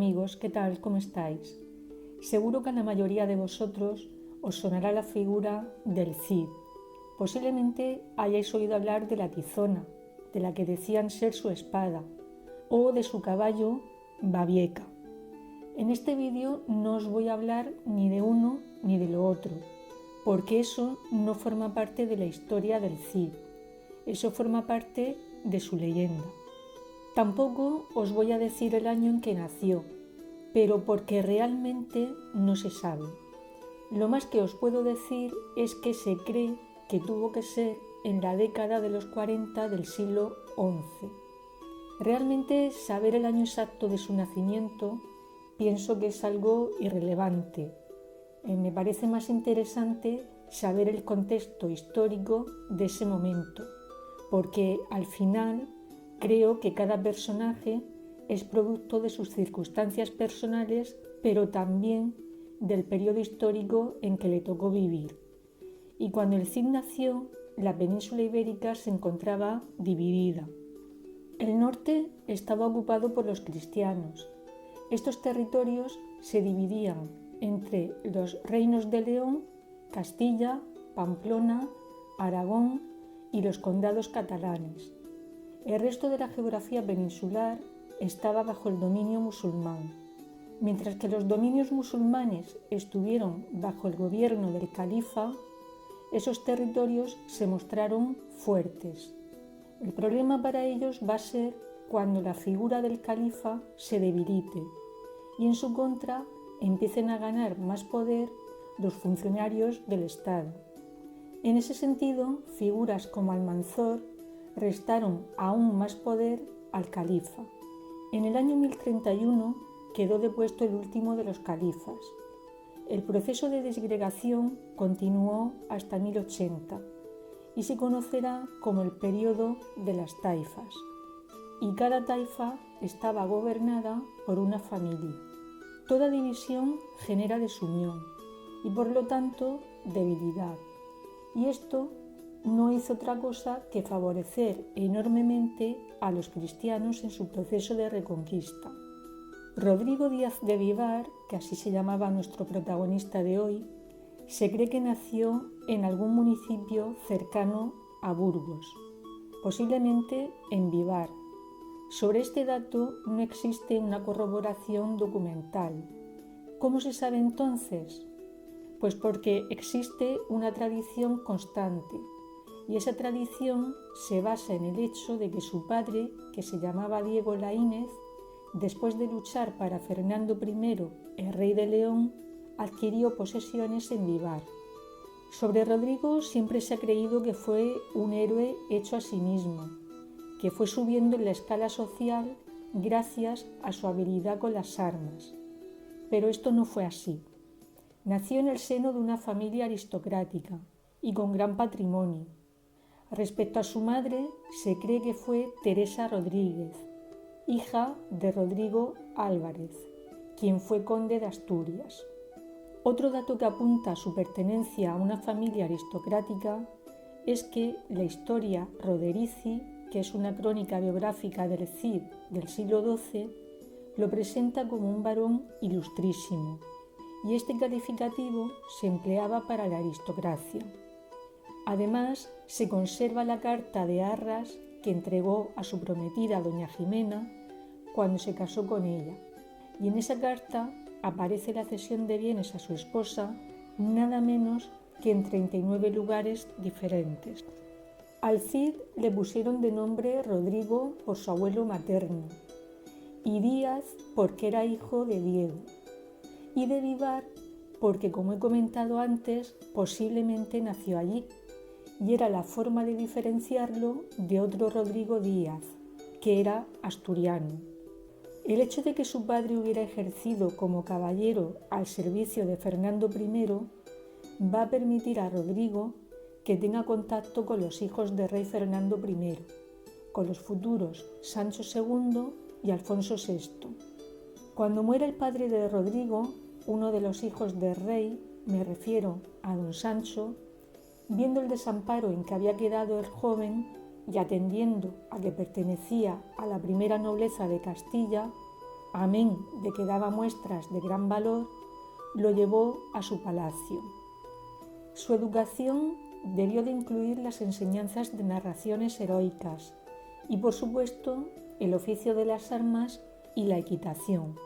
amigos, ¿qué tal? ¿Cómo estáis? Seguro que a la mayoría de vosotros os sonará la figura del Cid. Posiblemente hayáis oído hablar de la Tizona, de la que decían ser su espada, o de su caballo Babieca. En este vídeo no os voy a hablar ni de uno ni de lo otro, porque eso no forma parte de la historia del Cid, eso forma parte de su leyenda. Tampoco os voy a decir el año en que nació, pero porque realmente no se sabe. Lo más que os puedo decir es que se cree que tuvo que ser en la década de los 40 del siglo XI. Realmente saber el año exacto de su nacimiento pienso que es algo irrelevante. Me parece más interesante saber el contexto histórico de ese momento, porque al final creo que cada personaje es producto de sus circunstancias personales, pero también del periodo histórico en que le tocó vivir. Y cuando el Cid nació, la península ibérica se encontraba dividida. El norte estaba ocupado por los cristianos. Estos territorios se dividían entre los reinos de León, Castilla, Pamplona, Aragón y los condados catalanes. El resto de la geografía peninsular estaba bajo el dominio musulmán. Mientras que los dominios musulmanes estuvieron bajo el gobierno del califa, esos territorios se mostraron fuertes. El problema para ellos va a ser cuando la figura del califa se debilite y en su contra empiecen a ganar más poder los funcionarios del Estado. En ese sentido, figuras como Almanzor restaron aún más poder al califa. En el año 1031 quedó depuesto el último de los califas. El proceso de disgregación continuó hasta 1080 y se conocerá como el período de las taifas. Y cada taifa estaba gobernada por una familia. Toda división genera desunión y por lo tanto debilidad. Y esto no hizo otra cosa que favorecer enormemente a los cristianos en su proceso de reconquista. Rodrigo Díaz de Vivar, que así se llamaba nuestro protagonista de hoy, se cree que nació en algún municipio cercano a Burgos, posiblemente en Vivar. Sobre este dato no existe una corroboración documental. ¿Cómo se sabe entonces? Pues porque existe una tradición constante, y esa tradición se basa en el hecho de que su padre, que se llamaba Diego Laínez, después de luchar para Fernando I, el rey de León, adquirió posesiones en Vivar. Sobre Rodrigo siempre se ha creído que fue un héroe hecho a sí mismo, que fue subiendo en la escala social gracias a su habilidad con las armas. Pero esto no fue así. Nació en el seno de una familia aristocrática y con gran patrimonio. Respecto a su madre, se cree que fue Teresa Rodríguez, hija de Rodrigo Álvarez, quien fue conde de Asturias. Otro dato que apunta a su pertenencia a una familia aristocrática es que la historia Roderici, que es una crónica biográfica del Cid del siglo XII, lo presenta como un varón ilustrísimo, y este calificativo se empleaba para la aristocracia. Además, se conserva la carta de arras que entregó a su prometida doña Jimena cuando se casó con ella, y en esa carta aparece la cesión de bienes a su esposa nada menos que en 39 lugares diferentes. Al Cid le pusieron de nombre Rodrigo por su abuelo materno, y Díaz porque era hijo de Diego, y de Vivar porque, como he comentado antes, posiblemente nació allí, y era la forma de diferenciarlo de otro Rodrigo Díaz, que era asturiano. El hecho de que su padre hubiera ejercido como caballero al servicio de Fernando I va a permitir a Rodrigo que tenga contacto con los hijos del rey Fernando I, con los futuros Sancho II y Alfonso VI. Cuando muere el padre de Rodrigo, uno de los hijos del rey, me refiero a don Sancho, viendo el desamparo en que había quedado el joven y atendiendo a que pertenecía a la primera nobleza de Castilla, amén de que daba muestras de gran valor, lo llevó a su palacio. Su educación debió de incluir las enseñanzas de narraciones heroicas y, por supuesto, el oficio de las armas y la equitación.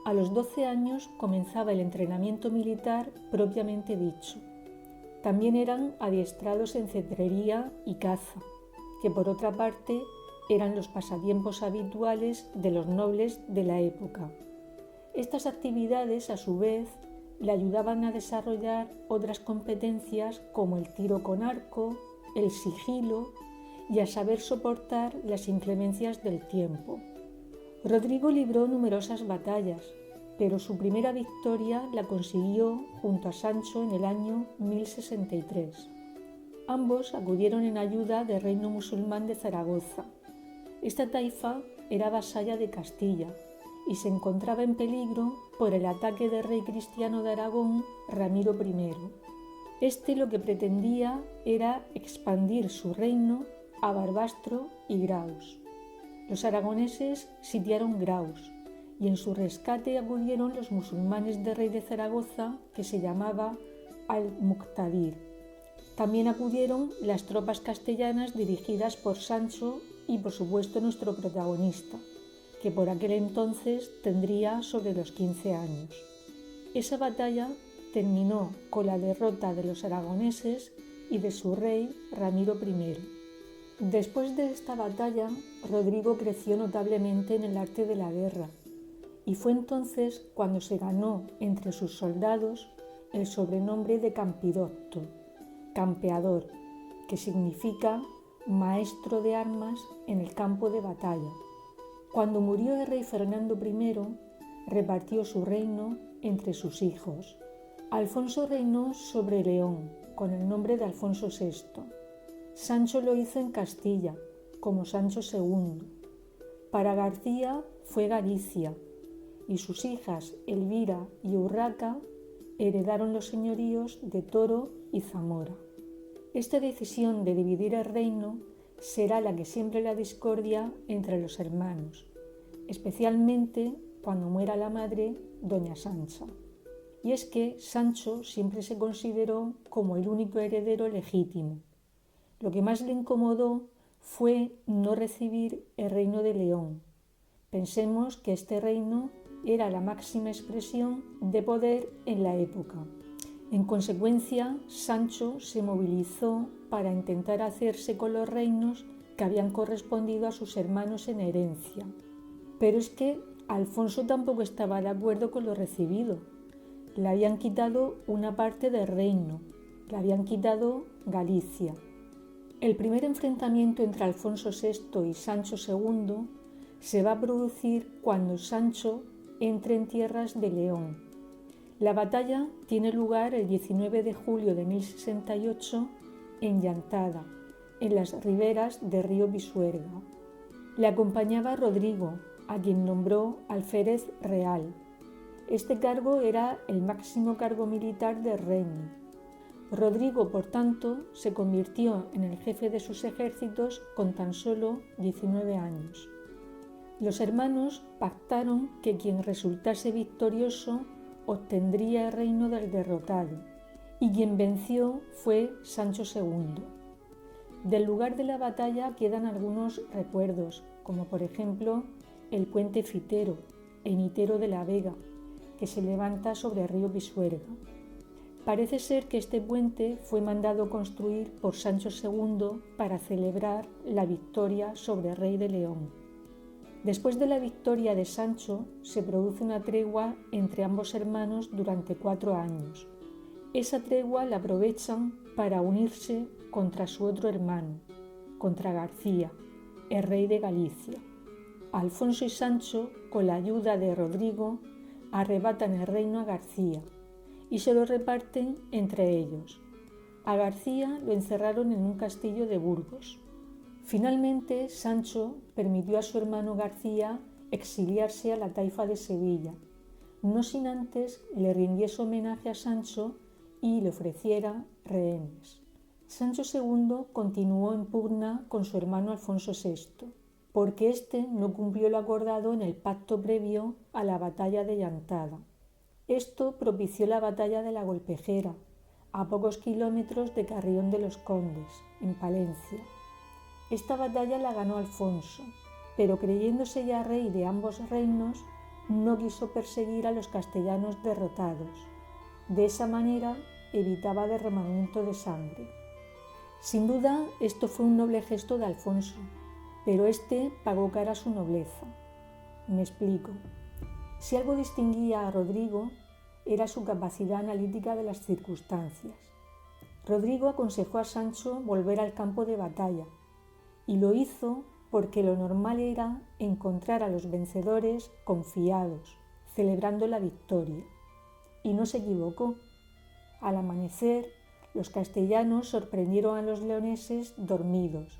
A los 12 años comenzaba el entrenamiento militar propiamente dicho. También eran adiestrados en cetrería y caza, que por otra parte eran los pasatiempos habituales de los nobles de la época. Estas actividades, a su vez, le ayudaban a desarrollar otras competencias como el tiro con arco, el sigilo y a saber soportar las inclemencias del tiempo. Rodrigo libró numerosas batallas, pero su primera victoria la consiguió junto a Sancho en el año 1063. Ambos acudieron en ayuda del reino musulmán de Zaragoza. Esta taifa era vasalla de Castilla y se encontraba en peligro por el ataque del rey cristiano de Aragón, Ramiro I. Este lo que pretendía era expandir su reino a Barbastro y Graus. Los aragoneses sitiaron Graus y en su rescate acudieron los musulmanes del rey de Zaragoza, que se llamaba Al-Muqtadir. También acudieron las tropas castellanas dirigidas por Sancho y, por supuesto, nuestro protagonista, que por aquel entonces tendría sobre los 15 años. Esa batalla terminó con la derrota de los aragoneses y de su rey Ramiro I. Después de esta batalla, Rodrigo creció notablemente en el arte de la guerra y fue entonces cuando se ganó entre sus soldados el sobrenombre de Campidotto, campeador, que significa maestro de armas en el campo de batalla. Cuando murió el rey Fernando I, repartió su reino entre sus hijos. Alfonso reinó sobre León con el nombre de Alfonso VI. Sancho lo hizo en Castilla, como Sancho II. Para García fue Galicia, y sus hijas Elvira y Urraca heredaron los señoríos de Toro y Zamora. Esta decisión de dividir el reino será la que siembre la discordia entre los hermanos, especialmente cuando muera la madre, doña Sancha. Y es que Sancho siempre se consideró como el único heredero legítimo. Lo que más le incomodó fue no recibir el reino de León. Pensemos que este reino era la máxima expresión de poder en la época. En consecuencia, Sancho se movilizó para intentar hacerse con los reinos que habían correspondido a sus hermanos en herencia. Pero es que Alfonso tampoco estaba de acuerdo con lo recibido. Le habían quitado una parte del reino, le habían quitado Galicia. El primer enfrentamiento entre Alfonso VI y Sancho II se va a producir cuando Sancho entre en tierras de León. La batalla tiene lugar el 19 de julio de 1068 en Llantada, en las riberas del río Pisuerga. Le acompañaba Rodrigo, a quien nombró alférez real. Este cargo era el máximo cargo militar del reino. Rodrigo, por tanto, se convirtió en el jefe de sus ejércitos con tan solo 19 años. Los hermanos pactaron que quien resultase victorioso obtendría el reino del derrotado, y quien venció fue Sancho II. Del lugar de la batalla quedan algunos recuerdos, como por ejemplo el puente Fitero, en Itero de la Vega, que se levanta sobre el río Pisuerga. Parece ser que este puente fue mandado construir por Sancho II para celebrar la victoria sobre el rey de León. Después de la victoria de Sancho, se produce una tregua entre ambos hermanos durante 4 años. Esa tregua la aprovechan para unirse contra su otro hermano, contra García, el rey de Galicia. Alfonso y Sancho, con la ayuda de Rodrigo, arrebatan el reino a García y se lo reparten entre ellos. A García lo encerraron en un castillo de Burgos. Finalmente, Sancho permitió a su hermano García exiliarse a la taifa de Sevilla, no sin antes le rindiese homenaje a Sancho y le ofreciera rehenes. Sancho II continuó en pugna con su hermano Alfonso VI porque éste no cumplió lo acordado en el pacto previo a la batalla de Llantada. Esto propició la batalla de la Golpejera, a pocos kilómetros de Carrión de los Condes, en Palencia. Esta batalla la ganó Alfonso, pero creyéndose ya rey de ambos reinos, no quiso perseguir a los castellanos derrotados. De esa manera evitaba derramamiento de sangre. Sin duda, esto fue un noble gesto de Alfonso, pero este pagó cara a su nobleza. Me explico. Si algo distinguía a Rodrigo, era su capacidad analítica de las circunstancias. Rodrigo aconsejó a Sancho volver al campo de batalla, y lo hizo porque lo normal era encontrar a los vencedores confiados, celebrando la victoria. Y no se equivocó. Al amanecer, los castellanos sorprendieron a los leoneses dormidos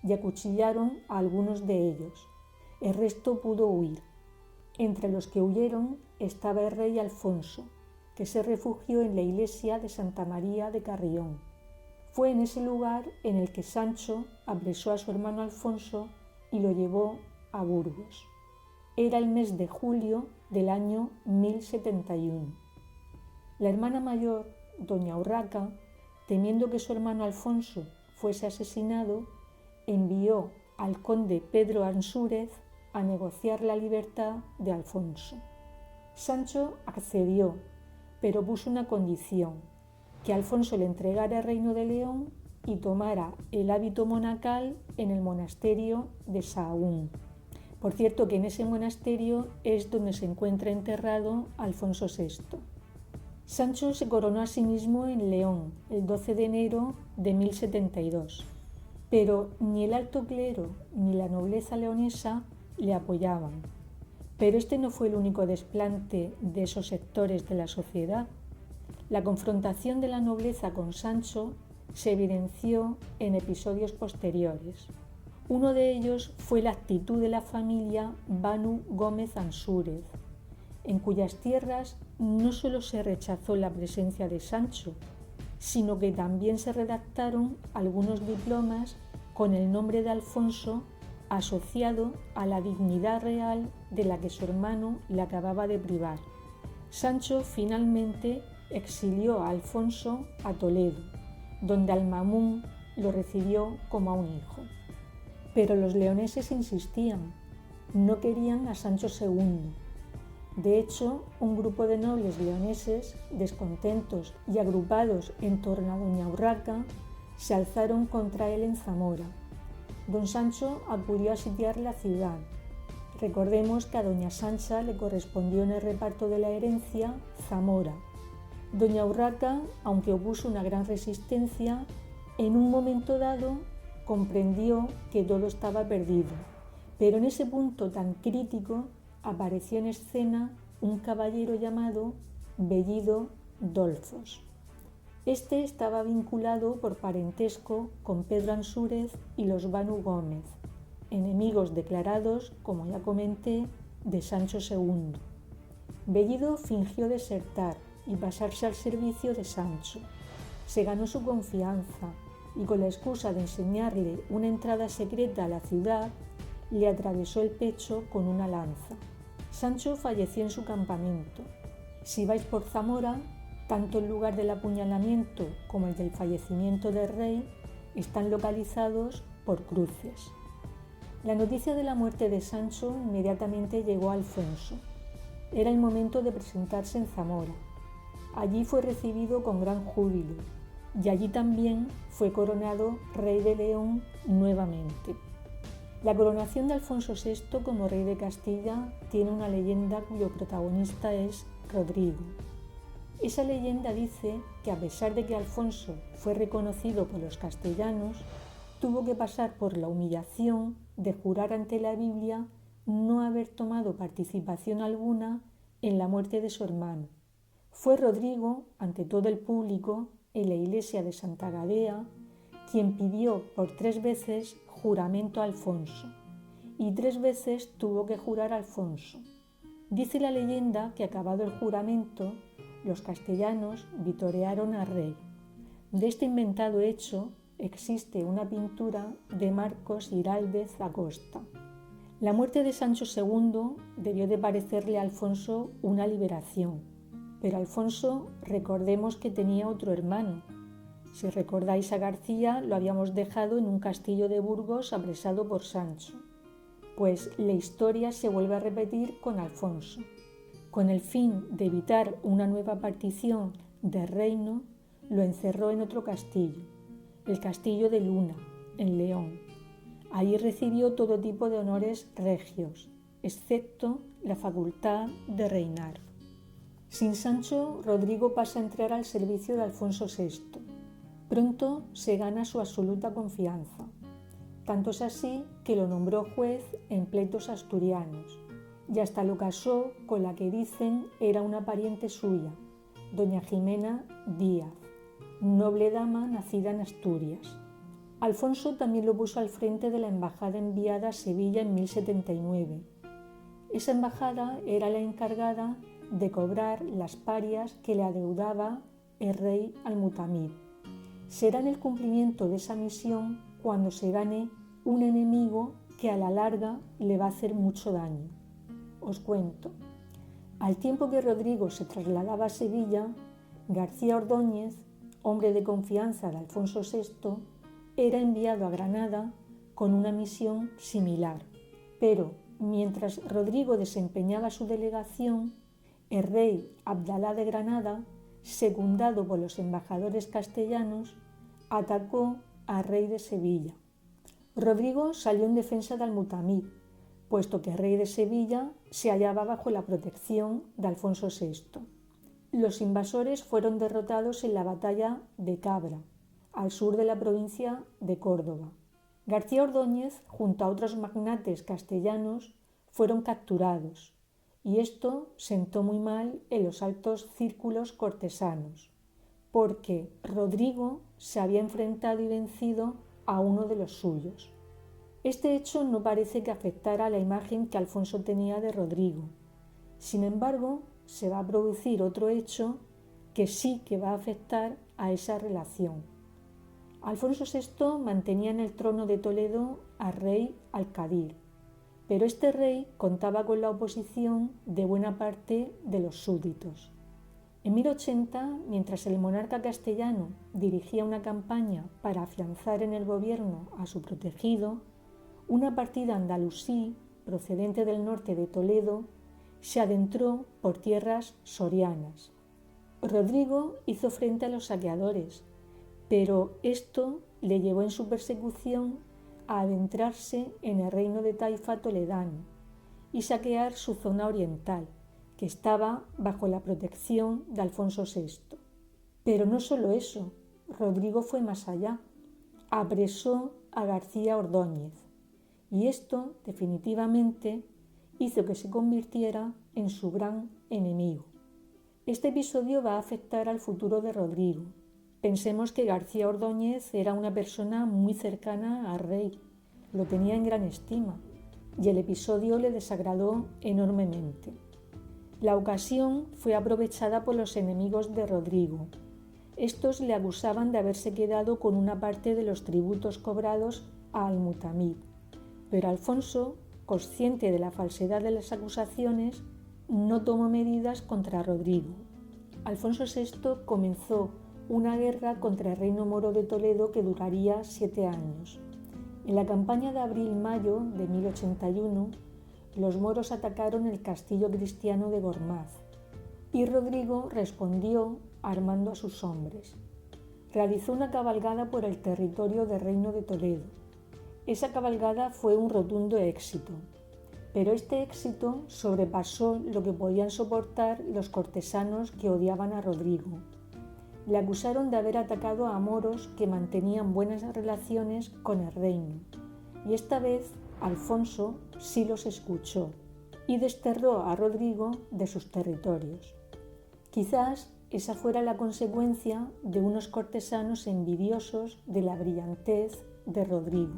y acuchillaron a algunos de ellos. El resto pudo huir. Entre los que huyeron estaba el rey Alfonso, que se refugió en la iglesia de Santa María de Carrión. Fue en ese lugar en el que Sancho apresó a su hermano Alfonso y lo llevó a Burgos. Era el mes de julio del año 1071. La hermana mayor, doña Urraca, temiendo que su hermano Alfonso fuese asesinado, envió al conde Pedro Ansúrez a negociar la libertad de Alfonso. Sancho accedió, pero puso una condición: que Alfonso le entregara el reino de León y tomara el hábito monacal en el monasterio de Sahagún. Por cierto, que en ese monasterio es donde se encuentra enterrado Alfonso VI. Sancho se coronó a sí mismo en León el 12 de enero de 1072, pero ni el alto clero ni la nobleza leonesa le apoyaban. Pero este no fue el único desplante de esos sectores de la sociedad. La confrontación de la nobleza con Sancho se evidenció en episodios posteriores. Uno de ellos fue la actitud de la familia Banu Gómez Ansúrez, en cuyas tierras no solo se rechazó la presencia de Sancho, sino que también se redactaron algunos diplomas con el nombre de Alfonso asociado a la dignidad real de la que su hermano le acababa de privar. Sancho finalmente exilió a Alfonso a Toledo, donde Al-Mamún lo recibió como a un hijo. Pero los leoneses insistían, no querían a Sancho II. De hecho, un grupo de nobles leoneses, descontentos y agrupados en torno a doña Urraca, se alzaron contra él en Zamora. Don Sancho acudió a sitiar la ciudad. Recordemos que a doña Sancha le correspondió en el reparto de la herencia Zamora. Doña Urraca, aunque opuso una gran resistencia, en un momento dado comprendió que todo estaba perdido. Pero en ese punto tan crítico apareció en escena un caballero llamado Bellido Dolfos. Este estaba vinculado por parentesco con Pedro Ansúrez y los Banu Gómez, enemigos declarados, como ya comenté, de Sancho II. Bellido fingió desertar y pasarse al servicio de Sancho. Se ganó su confianza y con la excusa de enseñarle una entrada secreta a la ciudad, le atravesó el pecho con una lanza. Sancho falleció en su campamento. Si vais por Zamora, tanto el lugar del apuñalamiento como el del fallecimiento del rey están localizados por cruces. La noticia de la muerte de Sancho inmediatamente llegó a Alfonso. Era el momento de presentarse en Zamora. Allí fue recibido con gran júbilo y allí también fue coronado rey de León nuevamente. La coronación de Alfonso VI como rey de Castilla tiene una leyenda cuyo protagonista es Rodrigo. Esa leyenda dice que a pesar de que Alfonso fue reconocido por los castellanos, tuvo que pasar por la humillación de jurar ante la Biblia no haber tomado participación alguna en la muerte de su hermano. Fue Rodrigo, ante todo el público, en la iglesia de Santa Gadea, quien pidió por 3 veces juramento a Alfonso, y 3 veces tuvo que jurar Alfonso. Dice la leyenda que acabado el juramento, los castellanos vitorearon al rey. De este inventado hecho existe una pintura de Marcos Giraldez Acosta. La muerte de Sancho II debió de parecerle a Alfonso una liberación, pero Alfonso, recordemos que tenía otro hermano. Si recordáis a García, lo habíamos dejado en un castillo de Burgos apresado por Sancho. Pues la historia se vuelve a repetir con Alfonso. Con el fin de evitar una nueva partición del reino, lo encerró en otro castillo, el castillo de Luna, en León. Allí recibió todo tipo de honores regios, excepto la facultad de reinar. Sin Sancho, Rodrigo pasa a entrar al servicio de Alfonso VI. Pronto se gana su absoluta confianza. Tanto es así que lo nombró juez en pleitos asturianos y hasta lo casó con la que dicen era una pariente suya, doña Jimena Díaz, noble dama nacida en Asturias. Alfonso también lo puso al frente de la embajada enviada a Sevilla en 1079. Esa embajada era la encargada de cobrar las parias que le adeudaba el rey Al-Mutamid. Será en el cumplimiento de esa misión cuando se gane un enemigo que a la larga le va a hacer mucho daño. Os cuento. Al tiempo que Rodrigo se trasladaba a Sevilla, García Ordóñez, hombre de confianza de Alfonso VI, era enviado a Granada con una misión similar. Pero mientras Rodrigo desempeñaba su delegación, el rey Abdalá de Granada, secundado por los embajadores castellanos, atacó al rey de Sevilla. Rodrigo salió en defensa de Al-Mutamid, puesto que el rey de Sevilla se hallaba bajo la protección de Alfonso VI. Los invasores fueron derrotados en la batalla de Cabra, al sur de la provincia de Córdoba. García Ordóñez, junto a otros magnates castellanos, fueron capturados, y esto sentó muy mal en los altos círculos cortesanos, porque Rodrigo se había enfrentado y vencido a uno de los suyos. Este hecho no parece que afectara a la imagen que Alfonso tenía de Rodrigo. Sin embargo, se va a producir otro hecho que sí que va a afectar a esa relación. Alfonso VI mantenía en el trono de Toledo al rey Al-Qadir, pero este rey contaba con la oposición de buena parte de los súbditos. En 1080, mientras el monarca castellano dirigía una campaña para afianzar en el gobierno a su protegido, una partida andalusí, procedente del norte de Toledo, se adentró por tierras sorianas. Rodrigo hizo frente a los saqueadores, pero esto le llevó en su persecución a adentrarse en el reino de Taifa toledano y saquear su zona oriental, que estaba bajo la protección de Alfonso VI. Pero no solo eso, Rodrigo fue más allá. Apresó a García Ordóñez, y esto definitivamente hizo que se convirtiera en su gran enemigo. Este episodio va a afectar al futuro de Rodrigo. Pensemos que García Ordóñez era una persona muy cercana al rey, lo tenía en gran estima, y el episodio le desagradó enormemente. La ocasión fue aprovechada por los enemigos de Rodrigo. Estos le acusaban de haberse quedado con una parte de los tributos cobrados a Al-Mutamid, pero Alfonso, consciente de la falsedad de las acusaciones, no tomó medidas contra Rodrigo. Alfonso VI comenzó una guerra contra el reino moro de Toledo que duraría 7 años. En la campaña de abril-mayo de 1081, los moros atacaron el castillo cristiano de Gormaz y Rodrigo respondió armando a sus hombres. Realizó una cabalgada por el territorio del reino de Toledo. Esa cabalgada fue un rotundo éxito, pero este éxito sobrepasó lo que podían soportar los cortesanos que odiaban a Rodrigo. Le acusaron de haber atacado a moros que mantenían buenas relaciones con el reino, y esta vez Alfonso sí los escuchó y desterró a Rodrigo de sus territorios. Quizás esa fuera la consecuencia de unos cortesanos envidiosos de la brillantez de Rodrigo.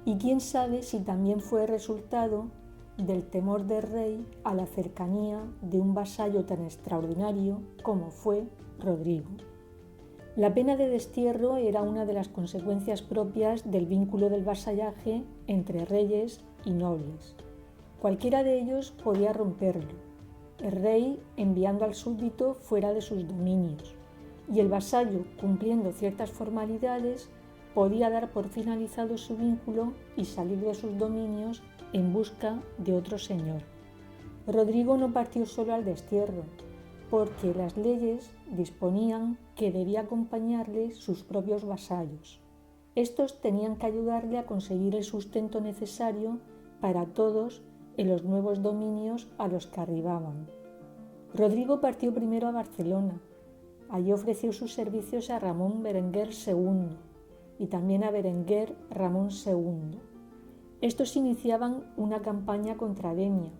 Y quién sabe si también fue resultado del temor del rey a la cercanía de un vasallo tan extraordinario como fue Rodrigo. La pena de destierro era una de las consecuencias propias del vínculo del vasallaje entre reyes y nobles. Cualquiera de ellos podía romperlo, el rey enviando al súbdito fuera de sus dominios, y el vasallo, cumpliendo ciertas formalidades, podía dar por finalizado su vínculo y salir de sus dominios en busca de otro señor. Rodrigo no partió solo al destierro, porque las leyes disponían que debía acompañarle sus propios vasallos. Estos tenían que ayudarle a conseguir el sustento necesario para todos en los nuevos dominios a los que arribaban. Rodrigo partió primero a Barcelona. Allí ofreció sus servicios a Ramón Berenguer II y también a Berenguer Ramón II. Estos iniciaban una campaña contra Denia,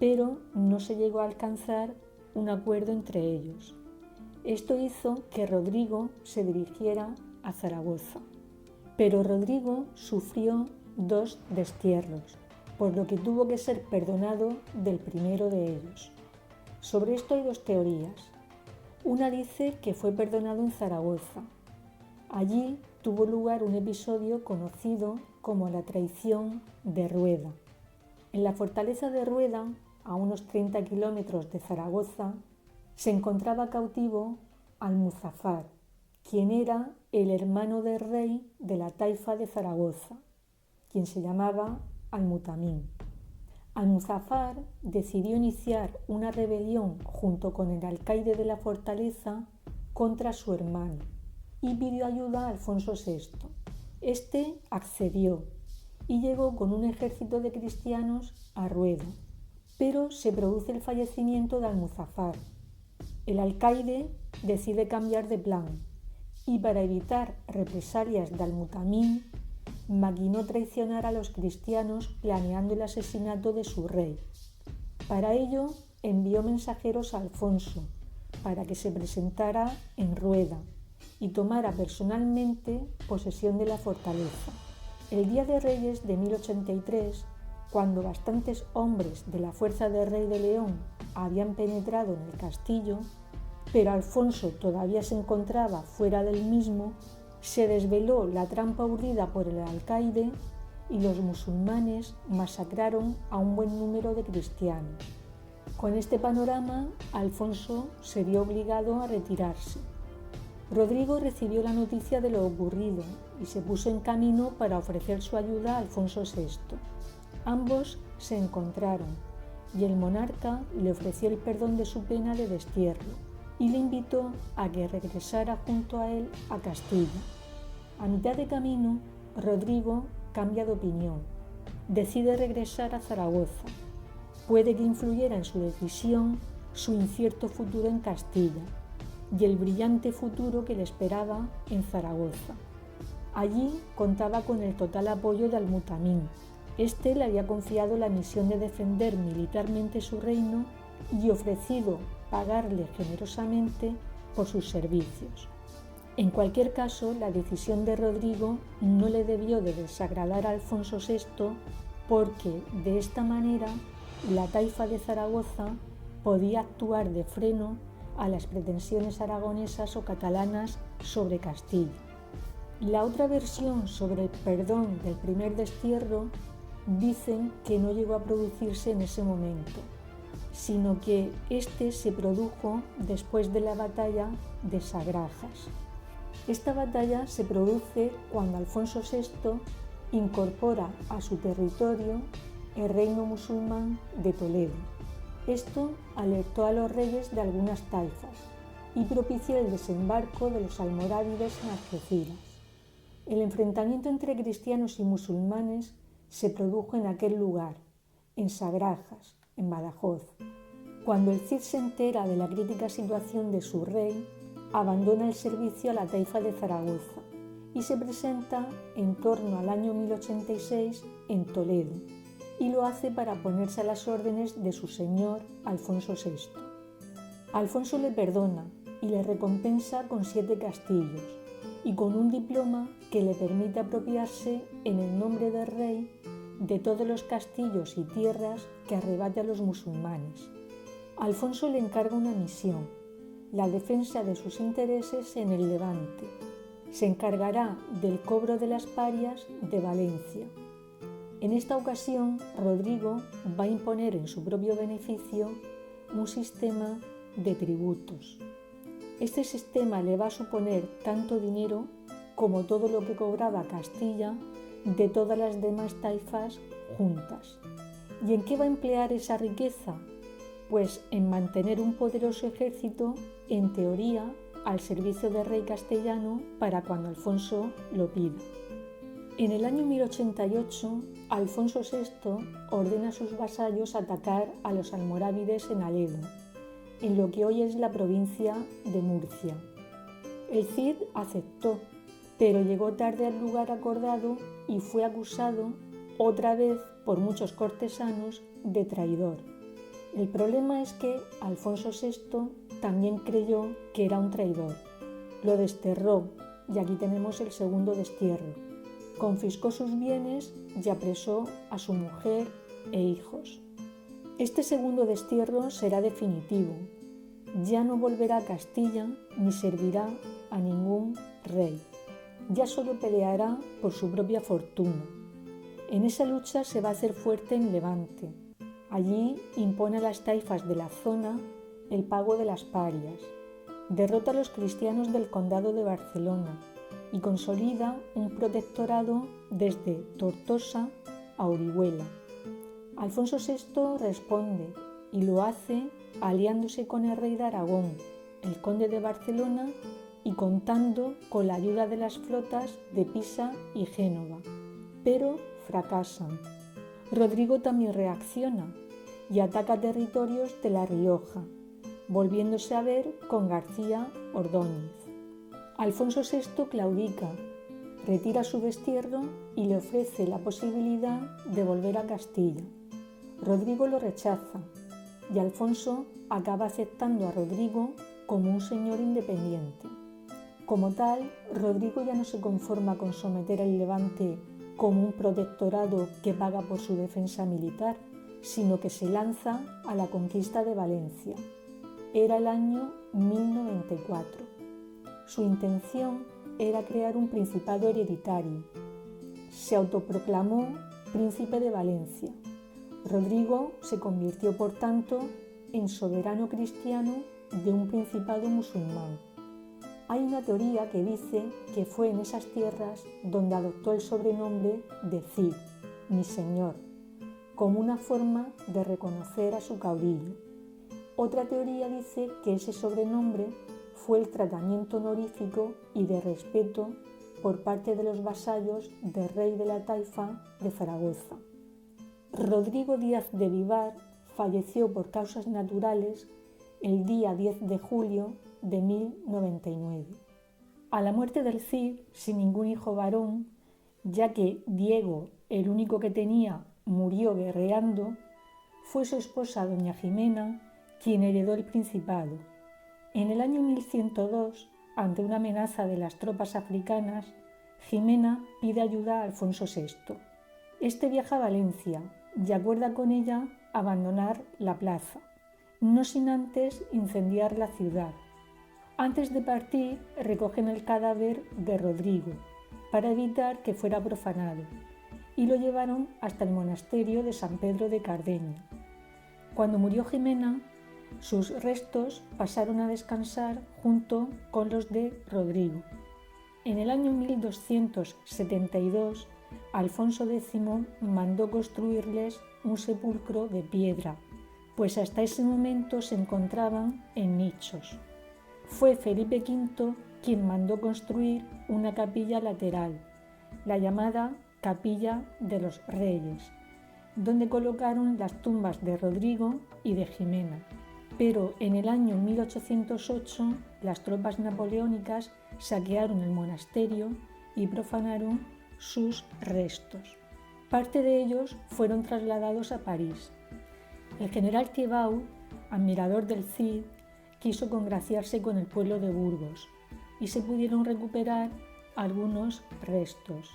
pero no se llegó a alcanzar un acuerdo entre ellos. Esto hizo que Rodrigo se dirigiera a Zaragoza. Pero Rodrigo sufrió 2 destierros, por lo que tuvo que ser perdonado del primero de ellos. Sobre esto hay 2 teorías. Una dice que fue perdonado en Zaragoza. Allí tuvo lugar un episodio conocido como la traición de Rueda. En la fortaleza de Rueda, a unos 30 kilómetros de Zaragoza, se encontraba cautivo Almuzafar, quien era el hermano del rey de la taifa de Zaragoza, quien se llamaba Al-Mutamín. Almuzafar decidió iniciar una rebelión junto con el alcaide de la fortaleza contra su hermano y pidió ayuda a Alfonso VI. Este accedió y llegó con un ejército de cristianos a Rueda, pero se produce el fallecimiento de Almuzafar. El alcaide decide cambiar de plan y, para evitar represalias de Al-Mutamín, maquinó traicionar a los cristianos planeando el asesinato de su rey. Para ello envió mensajeros a Alfonso para que se presentara en Rueda y tomara personalmente posesión de la fortaleza. El día de Reyes de 1083, cuando bastantes hombres de la fuerza del rey de León habían penetrado en el castillo, pero Alfonso todavía se encontraba fuera del mismo, se desveló la trampa urdida por el alcaide y los musulmanes masacraron a un buen número de cristianos. Con este panorama, Alfonso se vio obligado a retirarse. Rodrigo recibió la noticia de lo ocurrido y se puso en camino para ofrecer su ayuda a Alfonso VI. Ambos se encontraron y el monarca le ofreció el perdón de su pena de destierro y le invitó a que regresara junto a él a Castilla. A mitad de camino, Rodrigo cambia de opinión. Decide regresar a Zaragoza. Puede que influyera en su decisión su incierto futuro en Castilla y el brillante futuro que le esperaba en Zaragoza. Allí contaba con el total apoyo de Al-Mutamín. Este le había confiado la misión de defender militarmente su reino y ofrecido pagarle generosamente por sus servicios. En cualquier caso, la decisión de Rodrigo no le debió de desagradar a Alfonso VI, porque de esta manera la taifa de Zaragoza podía actuar de freno a las pretensiones aragonesas o catalanas sobre Castilla. La otra versión sobre el perdón del primer destierro dicen que no llegó a producirse en ese momento, sino que este se produjo después de la batalla de Sagrajas. Esta batalla se produce cuando Alfonso VI incorpora a su territorio el reino musulmán de Toledo. Esto alertó a los reyes de algunas taifas y propició el desembarco de los almorávides en Algeciras. El enfrentamiento entre cristianos y musulmanes se produjo en aquel lugar, en Sagrajas, en Badajoz. Cuando el Cid se entera de la crítica situación de su rey, abandona el servicio a la taifa de Zaragoza y se presenta en torno al año 1086 en Toledo, y lo hace para ponerse a las órdenes de su señor Alfonso VI. Alfonso le perdona y le recompensa con 7 castillos y con un diploma que le permite apropiarse en el nombre del rey de todos los castillos y tierras que arrebate a los musulmanes. Alfonso le encarga una misión: la defensa de sus intereses en el Levante. Se encargará del cobro de las parias de Valencia. En esta ocasión, Rodrigo va a imponer en su propio beneficio un sistema de tributos. Este sistema le va a suponer tanto dinero como todo lo que cobraba Castilla de todas las demás taifas juntas. ¿Y en qué va a emplear esa riqueza? Pues en mantener un poderoso ejército, en teoría, al servicio del rey castellano para cuando Alfonso lo pida. En el año 1088, Alfonso VI ordena a sus vasallos atacar a los almorávides en Aledo, en lo que hoy es la provincia de Murcia. El Cid aceptó, pero llegó tarde al lugar acordado y fue acusado otra vez por muchos cortesanos de traidor. El problema es que Alfonso VI también creyó que era un traidor. Lo desterró y aquí tenemos el segundo destierro. Confiscó sus bienes y apresó a su mujer e hijos. Este segundo destierro será definitivo. Ya no volverá a Castilla ni servirá a ningún rey. Ya solo peleará por su propia fortuna. En esa lucha se va a hacer fuerte en Levante. Allí impone a las taifas de la zona el pago de las parias. Derrota a los cristianos del condado de Barcelona y consolida un protectorado desde Tortosa a Orihuela. Alfonso VI responde y lo hace aliándose con el rey de Aragón, el conde de Barcelona y contando con la ayuda de las flotas de Pisa y Génova, pero fracasan. Rodrigo también reacciona y ataca territorios de La Rioja, volviéndose a ver con García Ordóñez. Alfonso VI claudica, retira su destierro y le ofrece la posibilidad de volver a Castilla. Rodrigo lo rechaza y Alfonso acaba aceptando a Rodrigo como un señor independiente. Como tal, Rodrigo ya no se conforma con someter al Levante como un protectorado que paga por su defensa militar, sino que se lanza a la conquista de Valencia. Era el año 1094. Su intención era crear un principado hereditario. Se autoproclamó príncipe de Valencia. Rodrigo se convirtió, por tanto, en soberano cristiano de un principado musulmán. Hay una teoría que dice que fue en esas tierras donde adoptó el sobrenombre de Cid, mi señor, como una forma de reconocer a su caudillo. Otra teoría dice que ese sobrenombre fue el tratamiento honorífico y de respeto por parte de los vasallos del rey de la taifa de Zaragoza. Rodrigo Díaz de Vivar falleció por causas naturales el día 10 de julio de 1099. A la muerte del Cid, sin ningún hijo varón, ya que Diego, el único que tenía, murió guerreando, fue su esposa doña Jimena quien heredó el principado. En el año 1102, ante una amenaza de las tropas africanas, Jimena pide ayuda a Alfonso VI. Este viaja a Valencia y acuerda con ella abandonar la plaza, no sin antes incendiar la ciudad. Antes de partir, recogen el cadáver de Rodrigo para evitar que fuera profanado y lo llevaron hasta el monasterio de San Pedro de Cardeña. Cuando murió Jimena, sus restos pasaron a descansar junto con los de Rodrigo. En el año 1272, Alfonso X mandó construirles un sepulcro de piedra, pues hasta ese momento se encontraban en nichos. Fue Felipe V quien mandó construir una capilla lateral, la llamada Capilla de los Reyes, donde colocaron las tumbas de Rodrigo y de Jimena. Pero en el año 1808 las tropas napoleónicas saquearon el monasterio y profanaron sus restos. Parte de ellos fueron trasladados a París. El general Thibaut, admirador del Cid, quiso congraciarse con el pueblo de Burgos y se pudieron recuperar algunos restos,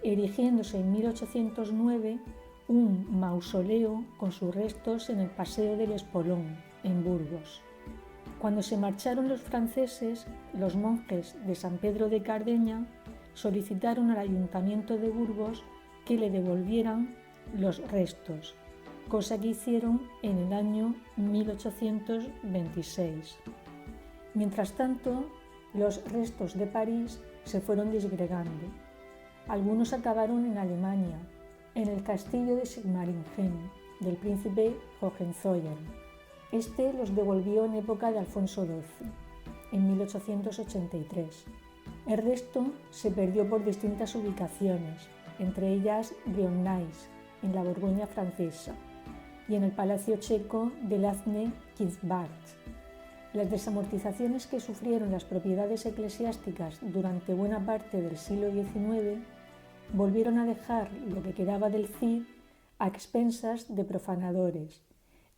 erigiéndose en 1809 un mausoleo con sus restos en el Paseo del Espolón, en Burgos. Cuando se marcharon los franceses, los monjes de San Pedro de Cardeña solicitaron al Ayuntamiento de Burgos que le devolvieran los restos, cosa que hicieron en el año 1826. Mientras tanto, los restos de París se fueron disgregando. Algunos acabaron en Alemania, en el castillo de Sigmaringen, del príncipe Hohenzollern. Este los devolvió en época de Alfonso XII, en 1883. El resto se perdió por distintas ubicaciones, entre ellas Braunais, en la Borgoña francesa, y en el Palacio Checo de Lasny-Kinsbach. Las desamortizaciones que sufrieron las propiedades eclesiásticas durante buena parte del siglo XIX volvieron a dejar lo que quedaba del Cid a expensas de profanadores,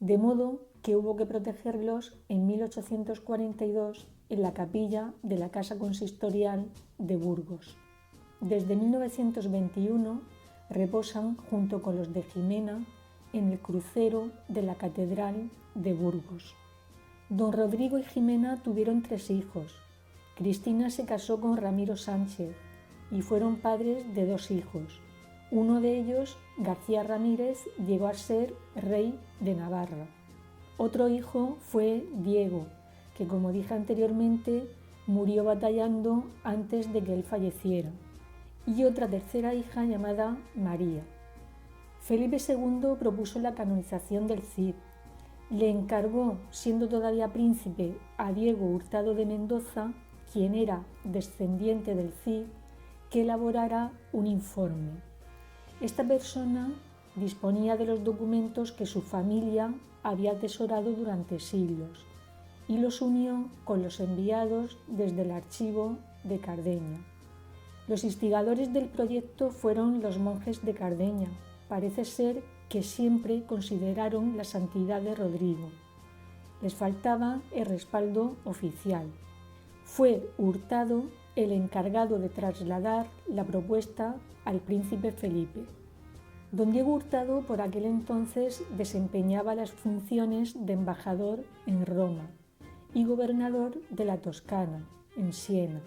de modo que hubo que protegerlos en 1842 en la capilla de la Casa Consistorial de Burgos. Desde 1921 reposan junto con los de Jimena en el crucero de la Catedral de Burgos. Don Rodrigo y Jimena tuvieron 3 hijos. Cristina se casó con Ramiro Sánchez y fueron padres de 2 hijos. Uno de ellos, García Ramírez, llegó a ser rey de Navarra. Otro hijo fue Diego, que, como dije anteriormente, murió batallando antes de que él falleciera, y otra tercera hija llamada María. Felipe II propuso la canonización del Cid. Le encargó, siendo todavía príncipe, a Diego Hurtado de Mendoza, quien era descendiente del Cid, que elaborara un informe. Esta persona disponía de los documentos que su familia había atesorado durante siglos y los unió con los enviados desde el archivo de Cardeña. Los instigadores del proyecto fueron los monjes de Cardeña. Parece ser que siempre consideraron la santidad de Rodrigo. Les faltaba el respaldo oficial. Fue Hurtado el encargado de trasladar la propuesta al príncipe Felipe. Don Diego Hurtado por aquel entonces desempeñaba las funciones de embajador en Roma y gobernador de la Toscana, en Siena.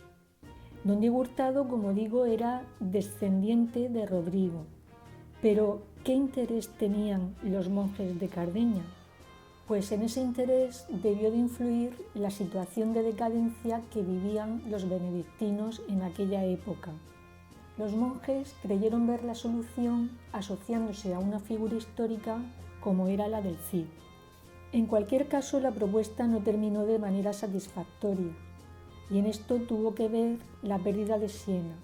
Don Diego Hurtado, como digo, era descendiente de Rodrigo. Pero, ¿qué interés tenían los monjes de Cardeña? Pues en ese interés debió de influir la situación de decadencia que vivían los benedictinos en aquella época. Los monjes creyeron ver la solución asociándose a una figura histórica como era la del Cid. En cualquier caso, la propuesta no terminó de manera satisfactoria, y en esto tuvo que ver la pérdida de Siena.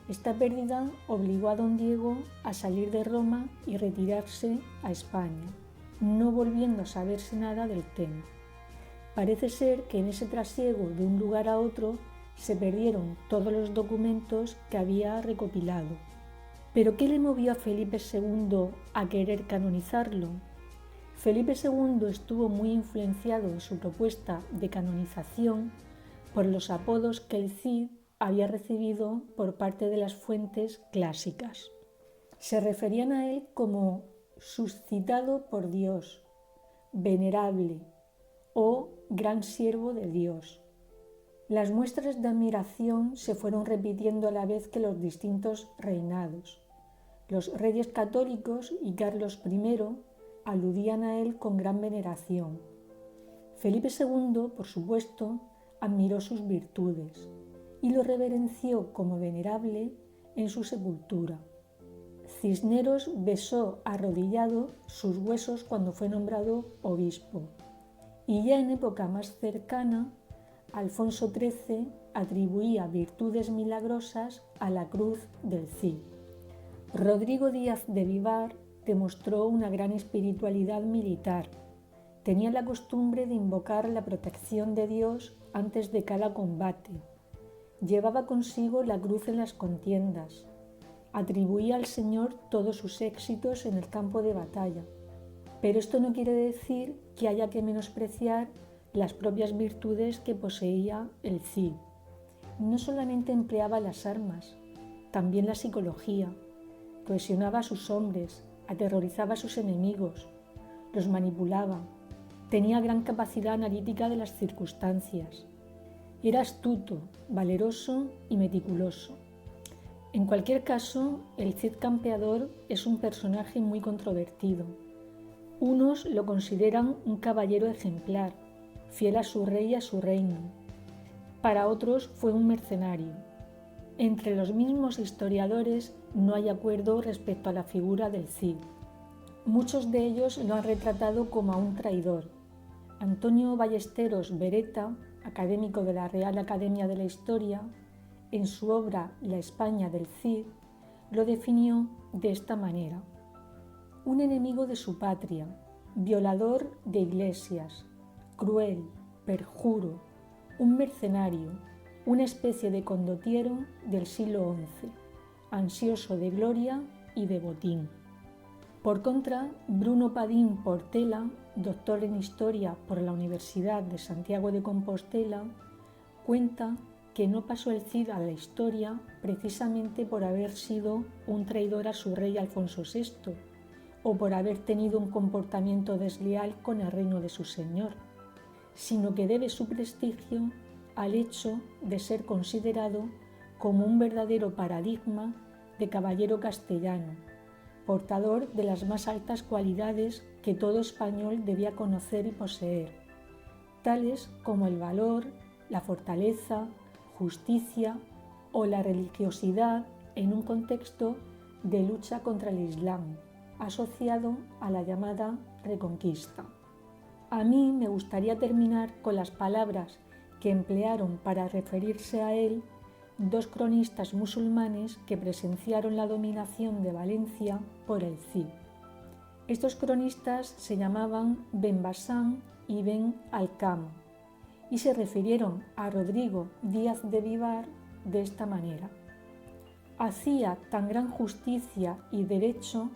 Esta pérdida obligó a don Diego a salir de Roma y retirarse a España, no volviendo a saberse nada del tema. Parece ser que en ese trasiego de un lugar a otro se perdieron todos los documentos que había recopilado. ¿Pero qué le movió a Felipe II a querer canonizarlo? Felipe II estuvo muy influenciado en su propuesta de canonización por los apodos que el Cid había recibido por parte de las fuentes clásicas. Se referían a él como suscitado por Dios, venerable o gran siervo de Dios. Las muestras de admiración se fueron repitiendo a la vez que los distintos reinados. Los reyes católicos y Carlos I aludían a él con gran veneración. Felipe II, por supuesto, admiró sus virtudes y lo reverenció como venerable en su sepultura. Cisneros besó arrodillado sus huesos cuando fue nombrado obispo, y ya en época más cercana, Alfonso XIII atribuía virtudes milagrosas a la cruz del Cid. Rodrigo Díaz de Vivar demostró una gran espiritualidad militar. Tenía la costumbre de invocar la protección de Dios antes de cada combate. Llevaba consigo la cruz en las contiendas. Atribuía al Señor todos sus éxitos en el campo de batalla. Pero esto no quiere decir que haya que menospreciar las propias virtudes que poseía el Cid. No solamente empleaba las armas, también la psicología. Cohesionaba a sus hombres, aterrorizaba a sus enemigos, los manipulaba. Tenía gran capacidad analítica de las circunstancias. Era astuto, valeroso y meticuloso. En cualquier caso, el Cid Campeador es un personaje muy controvertido. Unos lo consideran un caballero ejemplar, fiel a su rey y a su reino. Para otros fue un mercenario. Entre los mismos historiadores no hay acuerdo respecto a la figura del Cid. Muchos de ellos lo han retratado como a un traidor. Antonio Ballesteros Beretta, académico de la Real Academia de la Historia, en su obra La España del Cid, lo definió de esta manera: un enemigo de su patria, violador de iglesias, cruel, perjuro, un mercenario, una especie de condottiero del siglo XI, ansioso de gloria y de botín. Por contra, Bruno Padín Portela, doctor en Historia por la Universidad de Santiago de Compostela, cuenta que no pasó el Cid a la historia precisamente por haber sido un traidor a su rey Alfonso VI o por haber tenido un comportamiento desleal con el reino de su señor, sino que debe su prestigio al hecho de ser considerado como un verdadero paradigma de caballero castellano, portador de las más altas cualidades que todo español debía conocer y poseer, tales como el valor, la fortaleza, justicia o la religiosidad en un contexto de lucha contra el Islam, asociado a la llamada Reconquista. A mí me gustaría terminar con las palabras que emplearon para referirse a él dos cronistas musulmanes que presenciaron la dominación de Valencia por el Cid. Estos cronistas se llamaban Ben Bassán y Ben Alcam y se refirieron a Rodrigo Díaz de Vivar de esta manera: hacía tan gran justicia y derecho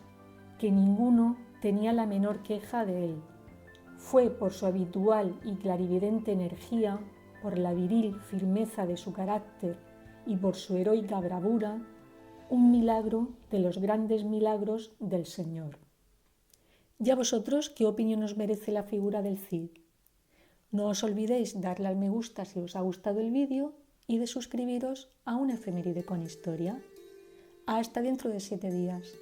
que ninguno tenía la menor queja de él. Fue por su habitual y clarividente energía, por la viril firmeza de su carácter y por su heroica bravura, un milagro de los grandes milagros del Señor. ¿Y a vosotros qué opinión os merece la figura del Cid? No os olvidéis darle al me gusta si os ha gustado el vídeo y de suscribiros a una efeméride con historia. Hasta dentro de 7 días.